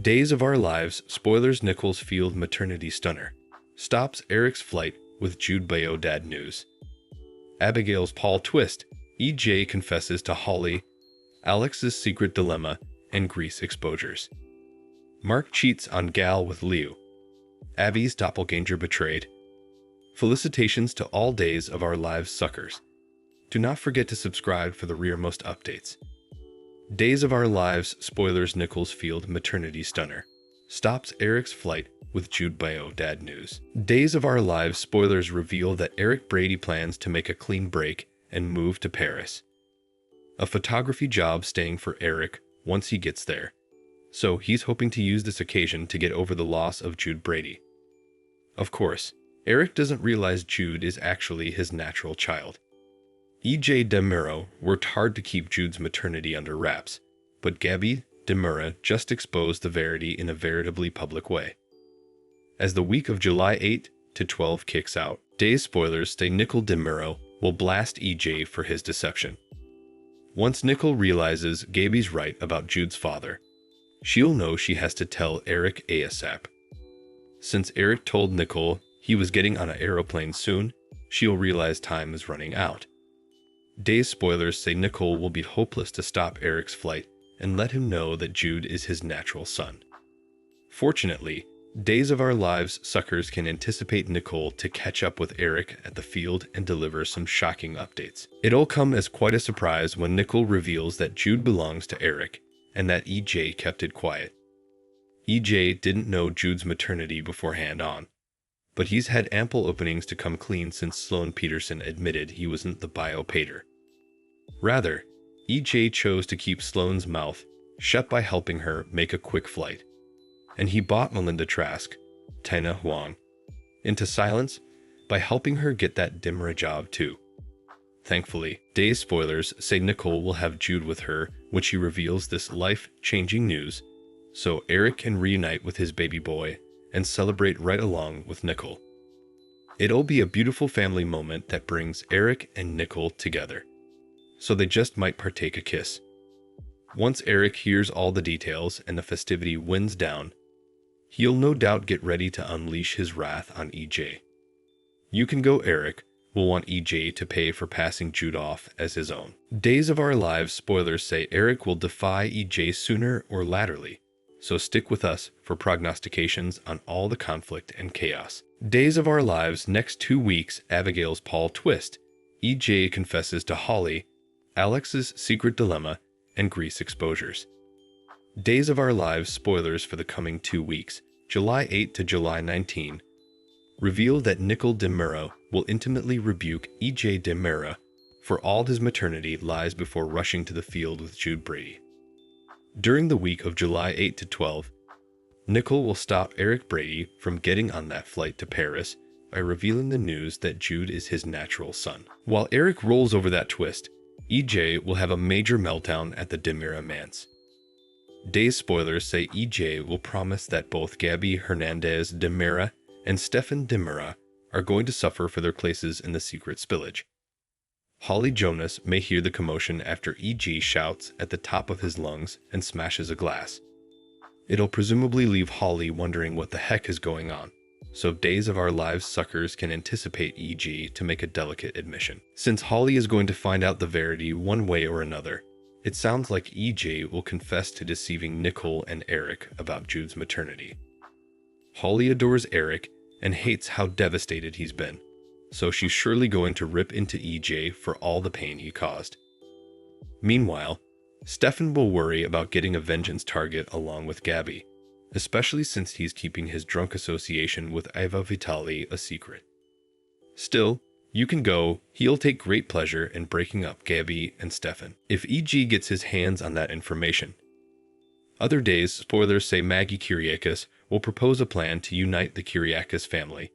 Days of Our Lives spoilers Nicole's field maternity stunner. Stops Eric's flight with Jude Bayo dad news. Abigail's Paul twist. EJ confesses to Holly. Alex's secret dilemma and Grease exposures. Mark cheats on Gal with Liu. Abby's doppelganger betrayed. Felicitations to all Days of Our Lives suckers. Do not forget to subscribe for the rearmost updates. Days of Our Lives spoilers Nicole's field maternity stunner. Stops Eric's flight with Jude Bayo dad news. Days of Our Lives spoilers reveal that Eric Brady plans to make a clean break and move to Paris. A photography job staying for Eric once he gets there. So he's hoping to use this occasion to get over the loss of Jude Brady. Of course, Eric doesn't realize Jude is actually his natural child. EJ DeMuro worked hard to keep Jude's maternity under wraps, but Gabby DeMuro just exposed the verity in a veritably public way. As the week of July 8 to 12 kicks out, Days spoilers say Nicole DeMuro will blast EJ for his deception. Once Nicole realizes Gabby's right about Jude's father, she'll know she has to tell Eric ASAP. Since Eric told Nicole he was getting on an aeroplane soon, she'll realize time is running out. Days spoilers say Nicole will be hopeless to stop Eric's flight and let him know that Jude is his natural son. Fortunately, Days of Our Lives suckers can anticipate Nicole to catch up with Eric at the field and deliver some shocking updates. It'll come as quite a surprise when Nicole reveals that Jude belongs to Eric and that EJ kept it quiet. EJ didn't know Jude's maternity beforehand but he's had ample openings to come clean since Sloan Peterson admitted he wasn't the bio-pater. Rather, EJ chose to keep Sloan's mouth shut by helping her make a quick flight. And he bought Melinda Trask, Tina Huang, into silence by helping her get that DeMuro job too. Thankfully, Days spoilers say Nicole will have Jude with her when she reveals this life-changing news, so Eric can reunite with his baby boy and celebrate right along with Nicole. It'll be a beautiful family moment that brings Eric and Nicole together, so they just might partake a kiss. Once Eric hears all the details and the festivity winds down, he'll no doubt get ready to unleash his wrath on EJ. You Can Go Eric will want EJ to pay for passing Jude off as his own. Days of Our Lives spoilers say Eric will defy EJ sooner or laterally, so stick with us for prognostications on all the conflict and chaos. Days of Our Lives next 2 weeks, Abigail's Paul twist. EJ confesses to Holly, Alex's secret dilemma, and Grease exposures. Days of Our Lives spoilers for the coming 2 weeks, July 8 to July 19, reveal that Nicole DeMuro will intimately rebuke EJ DeMuro for all his maternity lies before rushing to the field with Jude Brady. During the week of July 8 to 12, Nicole will stop Eric Brady from getting on that flight to Paris by revealing the news that Jude is his natural son. While Eric rolls over that twist, EJ will have a major meltdown at the DeMuro manse. Days spoilers say EJ will promise that both Gabby Hernandez DeMuro and Stefan DeMuro are going to suffer for their places in the secret spillage. Holly Jonas may hear the commotion after EJ shouts at the top of his lungs and smashes a glass. It'll presumably leave Holly wondering what the heck is going on, so Days of Our Lives suckers can anticipate EJ to make a delicate admission. Since Holly is going to find out the verity one way or another, it sounds like EJ will confess to deceiving Nicole and Eric about Jude's maternity. Holly adores Eric and hates how devastated he's been, so she's surely going to rip into EJ for all the pain he caused. Meanwhile, Stefan will worry about getting a vengeance target along with Gabby, especially since he's keeping his drunk association with Iva Vitali a secret. Still, You Can Go, he'll take great pleasure in breaking up Gabby and Stefan if EJ gets his hands on that information. Other Days spoilers say Maggie Kyriakis will propose a plan to unite the Kyriakis family,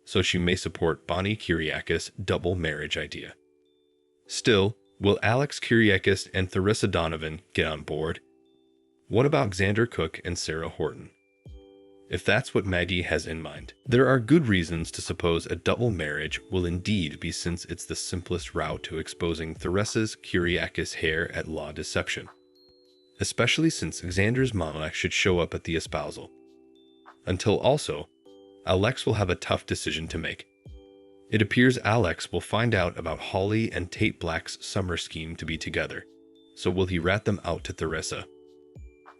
so she may support Bonnie Kyriakis' double marriage idea. Still, will Alex Kyriakis and Theresa Donovan get on board? What about Xander Cook and Sarah Horton? If that's what Maggie has in mind, there are good reasons to suppose a double marriage will indeed be, since it's the simplest route to exposing Theresa's Kyriakis hair at law deception. especially since Xander's mama should show up at the espousal. Until also, Alex will have a tough decision to make. It appears Alex will find out about Holly and Tate Black's summer scheme to be together, so will he rat them out to Theresa?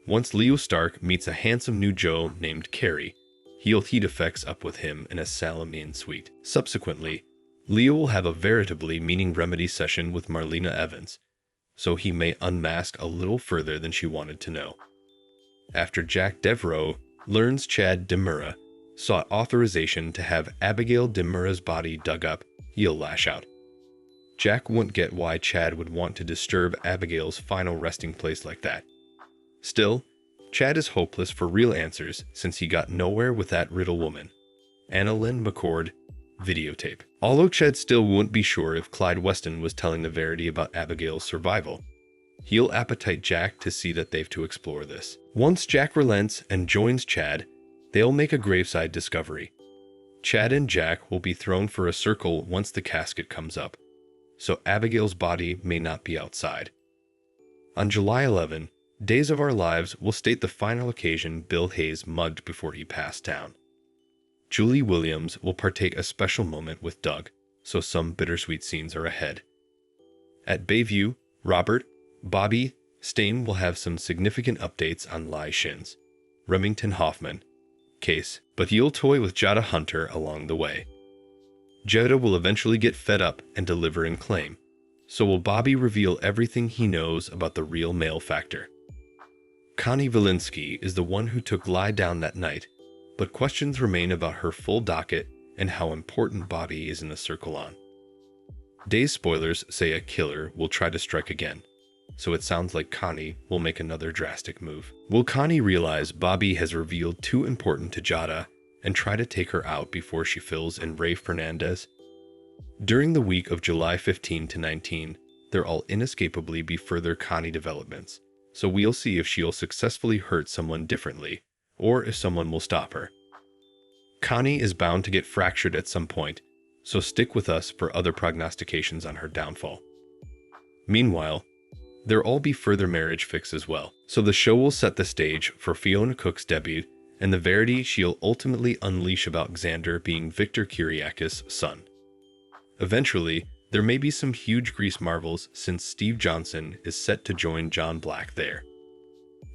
Once Leo Stark meets a handsome new Joe named Carrie, he'll heat effects up with him in a Salamine suite. Subsequently, Leo will have a veritably meaning remedy session with Marlena Evans, so he may unmask a little further than she wanted to know. After Jack Devereaux learns Chad Demura sought authorization to have Abigail Demura's body dug up, he'll lash out. Jack won't get why Chad would want to disturb Abigail's final resting place like that. Still, Chad is hopeless for real answers since he got nowhere with that riddle woman. Annalyn McCord videotape. Although Chad still wouldn't be sure if Clyde Weston was telling the verity about Abigail's survival, he'll appetite Jack to see that they've to explore this. Once Jack relents and joins Chad, they'll make a graveside discovery. Chad and Jack will be thrown for a circle once the casket comes up, so Abigail's body may not be outside. On July 11, Days of Our Lives will state the final occasion Bill Hayes mugged before he passed down. Julie Williams will partake a special moment with Doug, so some bittersweet scenes are ahead. At Bayview, Robert, Bobby, Stain will have some significant updates on Lai Shins, Remington Hoffman case, but he'll toy with Jada Hunter along the way. Jada will eventually get fed up and deliver and claim, so will Bobby reveal everything he knows about the real male factor. Connie Valinsky is the one who took Lai down that night, but questions remain about her full docket and how important Bobby is in the circle on. Days spoilers say a killer will try to strike again, so it sounds like Connie will make another drastic move. Will Connie realize Bobby has revealed too important to Jada and try to take her out before she fills in Ray Fernandez? During the week of July 15 to 19, there'll inescapably be further Connie developments, so we'll see if she'll successfully hurt someone differently, or if someone will stop her. Connie is bound to get fractured at some point, so stick with us for other prognostications on her downfall. Meanwhile, there'll be further marriage fix as well, so the show will set the stage for Fiona Cook's debut and the verity she'll ultimately unleash about Xander being Victor Kiriakis' son. Eventually, there may be some huge Grease marvels since Steve Johnson is set to join John Black there.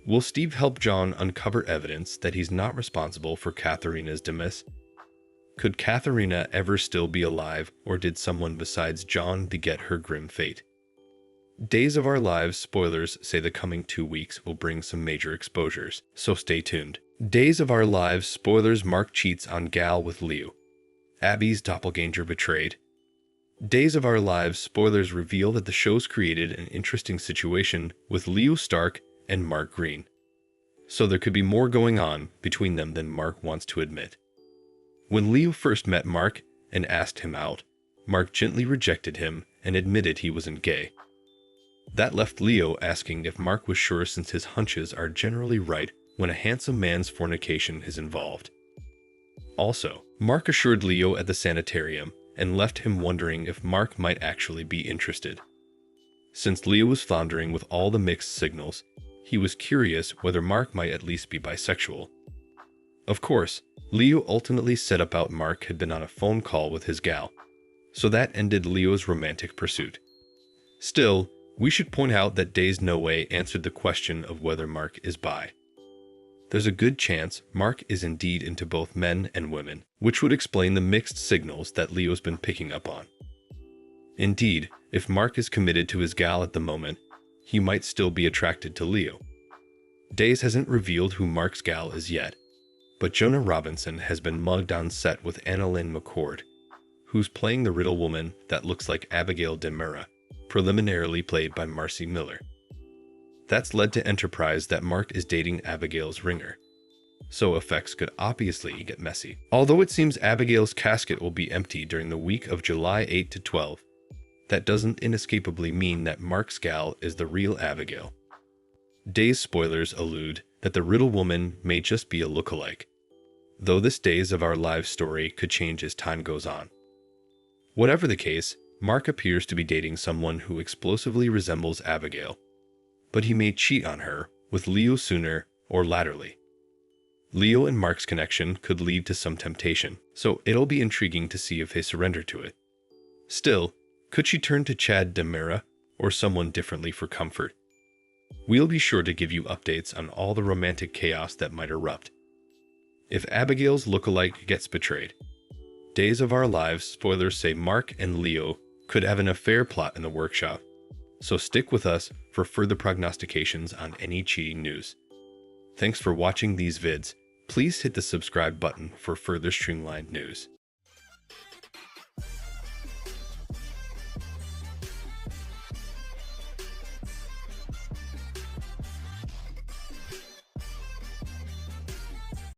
Will Steve help John uncover evidence that he's not responsible for Katharina's demise? Could Katharina ever still be alive, or did someone besides John beget her grim fate? Days of Our Lives spoilers say the coming 2 weeks will bring some major exposures, so stay tuned. Days of Our Lives spoilers: Mark cheats on Gal with Leo. Abby's doppelganger betrayed. Days of Our Lives spoilers reveal that the show's created an interesting situation with Leo Stark and Mark Green, so there could be more going on between them than Mark wants to admit. When Leo first met Mark and asked him out, Mark gently rejected him and admitted he wasn't gay. That left Leo asking if Mark was sure, since his hunches are generally right when a handsome man's fornication is involved. Also, Mark assured Leo at the sanitarium and left him wondering if Mark might actually be interested. Since Leo was floundering with all the mixed signals, he was curious whether Mark might at least be bisexual. Of course, Leo ultimately said about Mark had been on a phone call with his gal, so that ended Leo's romantic pursuit. Still, we should point out that Days No Way answered the question of whether Mark is bi. There's a good chance Mark is indeed into both men and women, which would explain the mixed signals that Leo's been picking up on. Indeed, if Mark is committed to his gal at the moment, he might still be attracted to Leo. Days hasn't revealed who Mark's gal is yet, but Jonah Robinson has been mugged on set with Annalyn McCord, who's playing the riddle woman that looks like Abigail Demura, preliminarily played by Marcy Miller. That's led to Enterprise that Mark is dating Abigail's ringer, so effects could obviously get messy. Although it seems Abigail's casket will be empty during the week of July 8 to 12, that doesn't inescapably mean that Mark's gal is the real Abigail. Days spoilers allude that the riddle woman may just be a lookalike, though this Days of Our Lives story could change as time goes on. Whatever the case, Mark appears to be dating someone who explosively resembles Abigail, but he may cheat on her with Leo sooner or laterally. Leo and Mark's connection could lead to some temptation, so it'll be intriguing to see if they surrender to it. Still, could she turn to Chad DiMera or someone differently for comfort? We'll be sure to give you updates on all the romantic chaos that might erupt. If Abigail's lookalike gets betrayed, Days of Our Lives spoilers say Mark and Leo could have an affair plot in the workshop, so stick with us for further prognostications on any cheating news. Thanks for watching these vids. Please hit the subscribe button for further streamlined news.